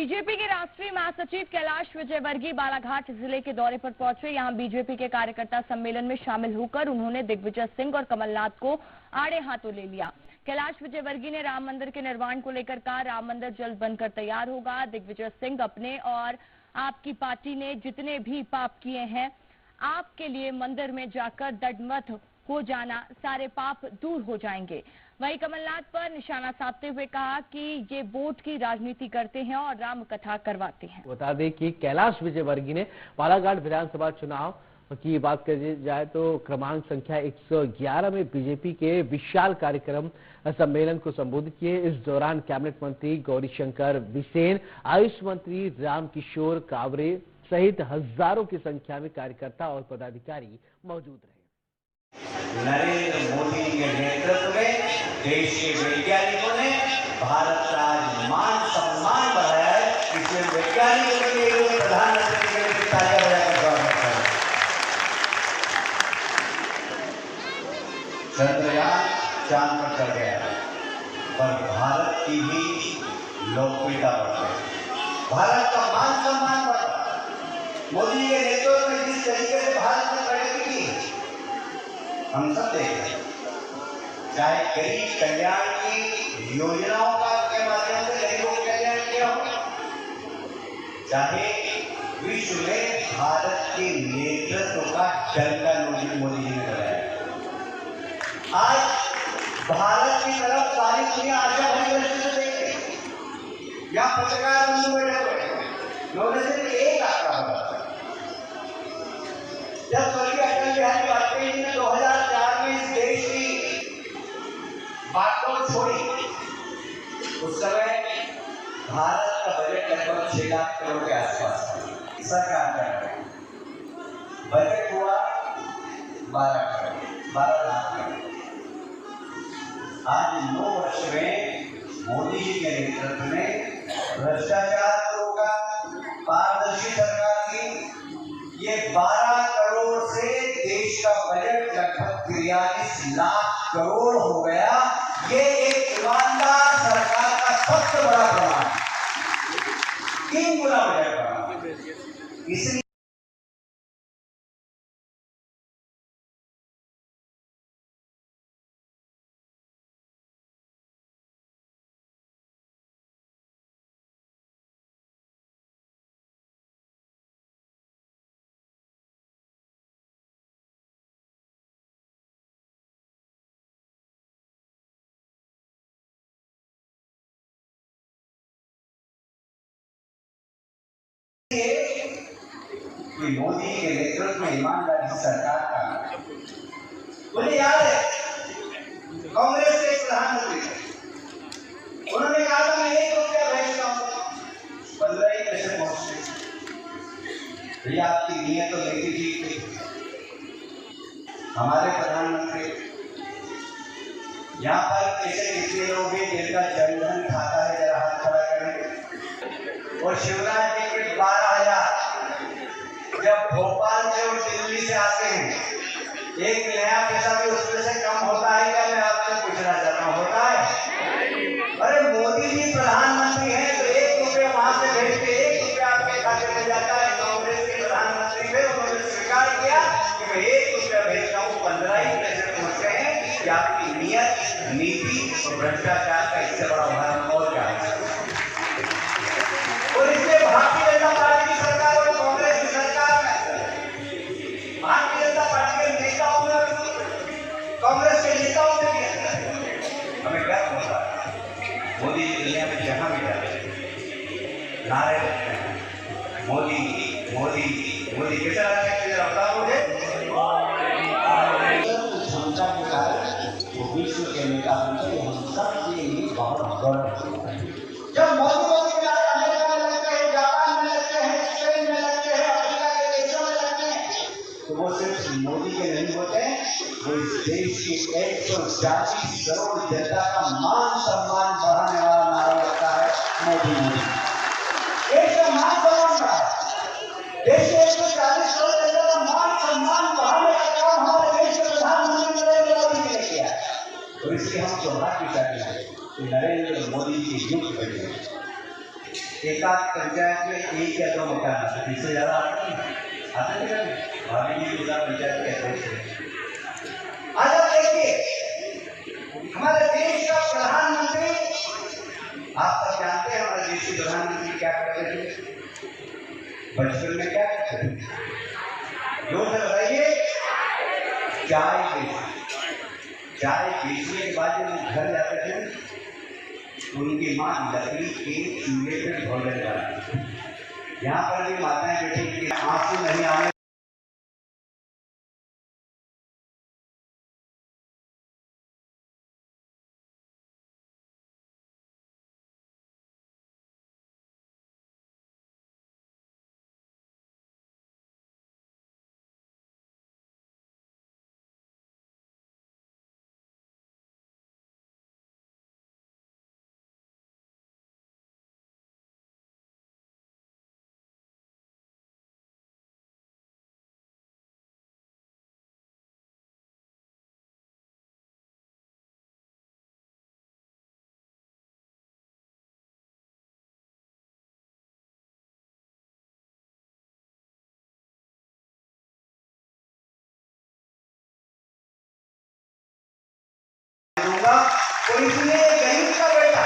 BJP के राष्ट्रीय महासचिव कैलाश विजयवर्गीय बालाघाट जिले के दौरे पर पहुंचे। यहां बीजेपी के कार्यकर्ता सम्मेलन में शामिल होकर उन्होंने दिग्विजय सिंह और कमलनाथ को आड़े हाथों ले लिया। कैलाश विजयवर्गीय ने राम मंदिर के निर्माण को लेकर कहा, राम मंदिर जल्द बनकर तैयार होगा। दिग्विजय सिंह, अपने और आपकी पार्टी ने जितने भी पाप किए हैं, आपके लिए मंदिर में जाकर दंडवत हो जाना, सारे पाप दूर हो जाएंगे। वहीं कमलनाथ पर निशाना साधते हुए कहा कि ये वोट की राजनीति करते हैं और राम कथा करवाते हैं। बता दें कि कैलाश विजयवर्गीय ने बालाघाट विधानसभा चुनाव की बात करी जाए तो क्रमांक संख्या 111 में बीजेपी के विशाल कार्यक्रम सम्मेलन को संबोधित किए। इस दौरान कैबिनेट मंत्री गौरीशंकर बिसेन, आयुष मंत्री रामकिशोर कावरे सहित हजारों की संख्या में कार्यकर्ता और पदाधिकारी मौजूद रहे। नरेंद्र मोदी के नेतृत्व में देश के वैज्ञानिकों ने भारत का मान सम्मान बढ़ाया है। इसमें वैज्ञानिकों के लिए प्रधानमंत्री के लिए तालियां बजाकर स्वागत करें। चंद्रयान चांद पर चढ़ गया है, पर भारत की भी लोकप्रियता बढ़ गई, भारत का मान सम्मान बढ़ रहा। मोदी के नेतृत्व में जिस तरीके से भारत ने प्रगति की हम सब देख रहे हैं, चाहे गरीब कल्याण की योजनाओं का के माध्यम से गरीबों का कल्याण किया हो, चाहे विश्व में भारत के नेतृत्व का डंका मोदी जी ने लगाया। आज भारत की तरफ सारी दुनिया आशा भरी दृष्टि से देख रही है। यहाँ पत्रकार बंधु बैठे हुए, उन्होंने सिर्फ एक आंकड़ा बताया। जब स्वर्गीय अटल बिहारी वाजपेयी जी ने 2004 में इस देश की बात को छोड़ी, उस समय भारत का बजट लगभग 6 लाख करोड़ के आसपास था। सरकार का बजट हुआ 12 लाख करोड़। आज 9 वर्ष में मोदी जी के नेतृत्व में भ्रष्टाचार रोका, पारदर्शी सरकार की, ये 12 करोड़ से देश का बजट लगभग 43 लाख करोड़ हो गया। ये एक ईमानदार सरकार का सबसे बड़ा प्रमाण है। 3 गुना बजट बढ़ा, इसलिए कि मोदी के नेतृत्व में ईमानदारी सरकार का, मुझे याद है कांग्रेस के प्रधानमंत्री उन्होंने कहा था मैं 1 रुपया भेजता हूँ, 15 ही पैसे पहुंचते। भैया आपकी नीयत तो लेती थी। हमारे प्रधानमंत्री यहाँ पर ऐसे कितने लोग हैं जिनका जनधन खाता है, जरा हाथ खड़ा करें। और शिवराज जी के 12,000 जब भोपाल से और दिल्ली से आते हैं, एक नया पैसा भी उसमें से कम होता है क्या? मैं आपसे पूछना चाहता हूँ, होता है? अरे मोदी जी प्रधानमंत्री हैं तो 1 रुपया वहां से भेज के 1 रुपया आपके खाते में जाता है। कांग्रेस के प्रधानमंत्री थे, उन्होंने स्वीकार किया कि मैं 1 रुपया भेजता हूँ, 15 ही पैसे पहुंचे हैं। कि आपकी नीयत, नीति और भ्रष्टाचार का इससे बड़ा उदाहरण और क्या है? और इसलिए भारतीय जनता पार्टी की सरकार और कांग्रेस की सरकार में भारतीय जनता पार्टी के नेताओं ने, कांग्रेस के नेताओं ने भी हमें गर्व होता है। मोदी दुनिया में जहां भी जाते नारे लगते हैं, मोदी मोदी मोदी। कैसा लगता है बताओ मुझे? क्षमता के कारण वो विश्व के नेता बनते हैं, हम सबके लिए बहुत गर्व है। जब मोदी तो वो सिर्फ मोदी के नहीं होते, वो इस देश की 140 करोड़ जनता का मान सम्मान बढ़ाने वाला नारा लगता है मोदी मोदी। देश का मान सम्मान बढ़ा, देश के 140 करोड़ जनता का मान सम्मान बढ़ाने का काम हमारे देश के प्रधानमंत्री नरेंद्र मोदी जी ने किया है। और इसलिए हम सौभाग्यशाली हैं कि नरेंद्र मोदी की युग बनी है। एक आध पंचायत में 1 या 2 मकान आते, इससे ज्यादा आते नहीं। भाभी जिला पंचायत के अध्यक्ष हैं। आज आप देखिए हमारे देश का प्रधानमंत्री, आप सब जानते हैं हमारे देश के प्रधानमंत्री क्या करते थे, बचपन में क्या करते थे, लोग बताइए, चाय बेचने के बाद जब वो घर जाते थे उनकी माँ लकड़ी के चूल्हे पर भोजन बनाती थी। यहाँ पर भी माताएं बैठी कि आंसू नहीं आने दूंगा। तो इसलिए गरीब का बेटा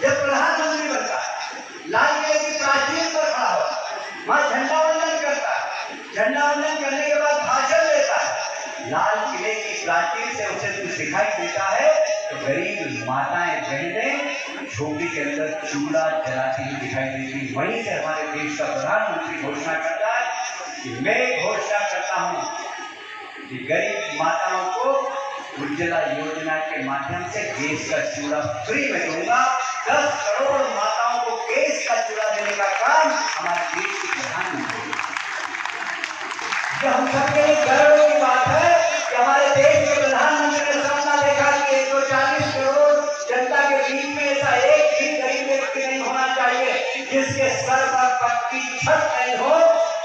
जब प्रधानमंत्री बनता है, लाल किले की प्राचीर पर खड़ा होता है, वहां झंडा वंदन करता है, झंडा वंदन करने के बाद भाषण देता है, लाल किले की प्राचीर से उसे कुछ दिखाई देता है तो गरीब माताएं बहनें झोपड़ी के अंदर चूल्हा जलाती हुई दिखाई देती। वहीं से हमारे देश का प्रधानमंत्री घोषणा करता है कि मैं घोषणा करता हूं कि गरीब माताओं को उज्ज्वला योजना के माध्यम से गैस का चूल्हा फ्री में दूंगा। 10 करोड़ माताओं को गैस का चूल्हा देने का काम हमारे देश के प्रधानमंत्री। हम सबके लिए गर्व की बात है कि हमारे देश के प्रधानमंत्री ने सपना देखा कि 140 करोड़ जनता के बीच में ऐसा एक भी गरीब व्यक्ति नहीं होना चाहिए जिसके सर पर पक्की छत नहीं हो।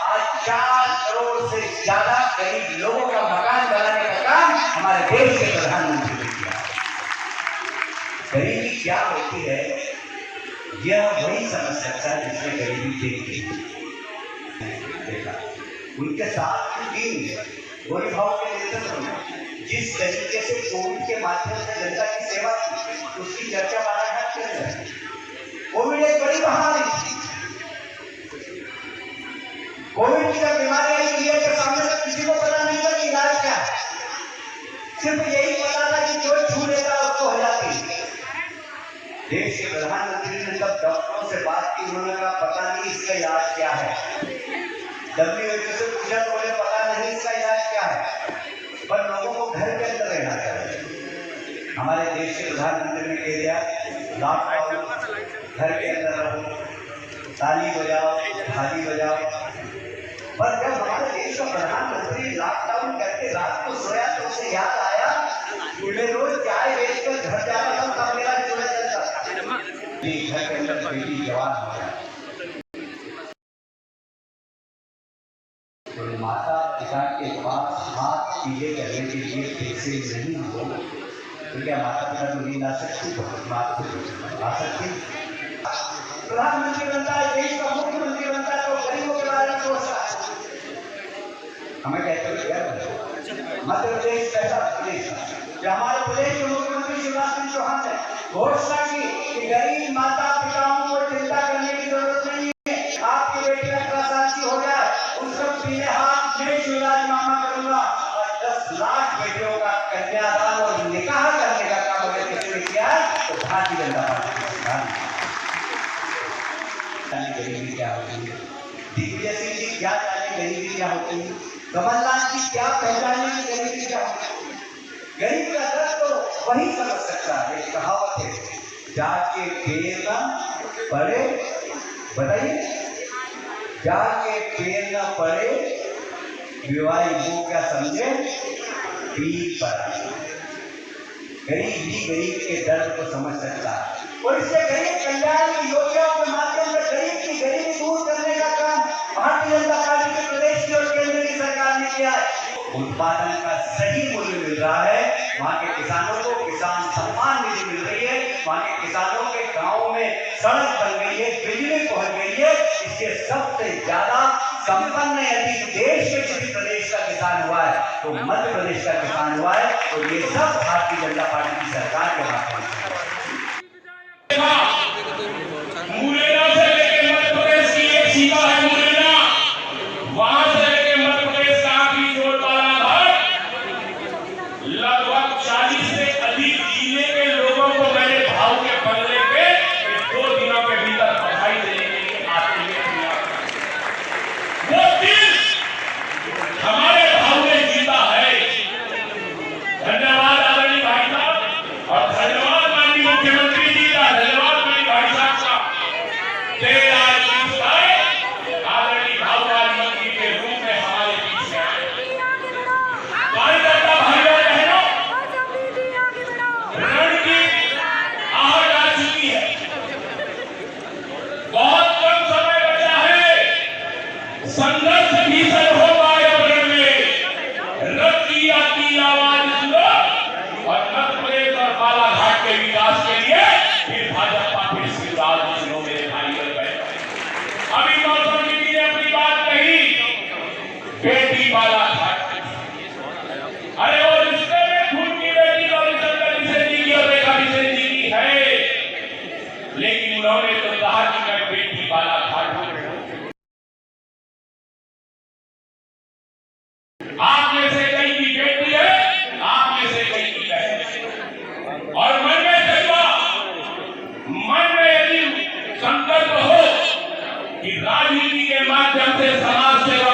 आज 4 करोड़ से ज्यादा गरीब लोगों का मकान बनाने का काम हमारे देश के प्रधानमंत्री ने किया। गरीबी क्या होती है यह वही समझ सकता है जिसने गरीबी देखा। उनके साथ गोरी भाव के नेतृत्व में जिस तरीके से कोविड के माध्यम से जनता की सेवा की उसकी चर्चा बालाघाट के अंदर। कोविड एक बड़ी महामारी थी। कोविड की जब बीमारी आई इंडिया के सामने तो किसी को पता नहीं था कि इलाज क्या है, सिर्फ यही पता था कि जो छू लेता उसको हो जाती। देश के प्रधानमंत्री ने तब डॉक्टरों से बात की, उन्होंने कहा पता नहीं इसका इलाज क्या है। WHO से पूछा तो बोले पता नहीं इसका इलाज क्या है, पर लोगों को घर के अंदर रहना चाहिए। हमारे देश के प्रधानमंत्री ने कह दिया लॉकडाउन, घर के अंदर रहो, ताली बजाओ, थाली बजाओ। पर जब हमारे देश का प्रधानमंत्री लॉकडाउन करके रात को सोया तो उसे याद आया कि मैं रोज चाय बेचकर घर जाता था तब मेरा चूल्हा चलता था। घर के अंदर बेटी जवान हो गया। तो माता पिता के पास हाथ पीले करने के लिए पैसे नहीं हो तो क्या माता पिता को नींद आ सकती? आ सकती। प्रधानमंत्री बनता है, देश का मुख्यमंत्री बनता है तो गरीबों के बारे में सोचता है। हमें कहते हैं मध्य प्रदेश कैसा प्रदेश है। हमारे प्रदेश के मुख्यमंत्री शिवराज सिंह चौहान ने घोषणा की कि गरीब माता पिताओं को चिंता करने की जरूरत नहीं है, आपकी बेटी का शांति हो जाए उसको पीले हाथ में शिवराज मामा करूंगा। और 10 लाख बेटियों का कन्यादान और निकाह करने का काम अगर किसी ने किया है तो भारतीय जनता पार्टी की सरकार। गरीबी क्या होती है, दिग्विजय सिंह जी क्या जाने गरीबी क्या होती है, कमलनाथ जी क्या पहचाने की गरीबी क्या होती है। गरीब का दर्द तो वही समझ सकता है। एक कहावत है, जाके पैर ना पड़े, बताइए, जाके पैर ना पड़े विवाही वो क्या समझे पीर पर। गरीब ही गरीब के दर्द को समझ सकता है और इससे गरीब कल्याण की योजनाओं के माध्यम से गरीब की गरीबी दूर करने का काम भारतीय जनता पार्टी के प्रदेश की और केंद्र की सरकार ने किया है। उत्पादन का सही मूल्य मिल रहा है, वहाँ के किसानों को किसान सम्मान निधि मिल रही है, वहाँ के किसानों के गाँव में में सड़क बन गई है, बिजली पहुंच गई है। इसके सबसे ज्यादा संपन्न यदि देश के किसी प्रदेश का किसान हुआ है तो मध्य प्रदेश का किसान हुआ है, और ये सब भारतीय जनता पार्टी की सरकार के माध्यम से। मुरैना से लेकर मध्य प्रदेश की एक सीमा है मुरैना, वहां से लेकर मध्य प्रदेश का आखिरी छोर बालाघाट, लगभग 40 से अधिक जिले के लोगों को मैंने भाव के बदले पे 2 दिनों के भीतर बधाई देने के लिए आते हुए वो दिल हमारे भाव में जीता है। धन्यवाद आदरणीय भाई साहब, और धन्यवाद माननीय मुख्यमंत्री जी का, धन्यवाद मेरे भाई साहब का। आदरणीय भाववाद मंत्री के रूप में हमारे बीच में आए कार्यकर्ता भाइयों बहनों, रण की आहट आ चुकी है, बहुत कम समय बचा है, संघर्ष भीषण हो पाए रण में, रक्त की आती आवाज सुनो, और मध्य प्रदेश और बालाघाट के विकास के लिए फिर भाजपा फिर से राज सुनो मेरे भाई और बहनों। अभी मौसम जी ने अपनी बात कही, बेटी बालाघाट, अरे वो रिश्ते में खून की बेटी रविशंकर बिसेन जी की और रेखा बिसेन जी की है, लेकिन उन्होंने तो कहा कि मैं बेटी बालाघाट हूं। आप में से कई की बेटी है, आप में से कई की बहन है, और मन में जज्बा, मन में यदि संकल्प हो कि राजनीति के माध्यम से समाज सेवा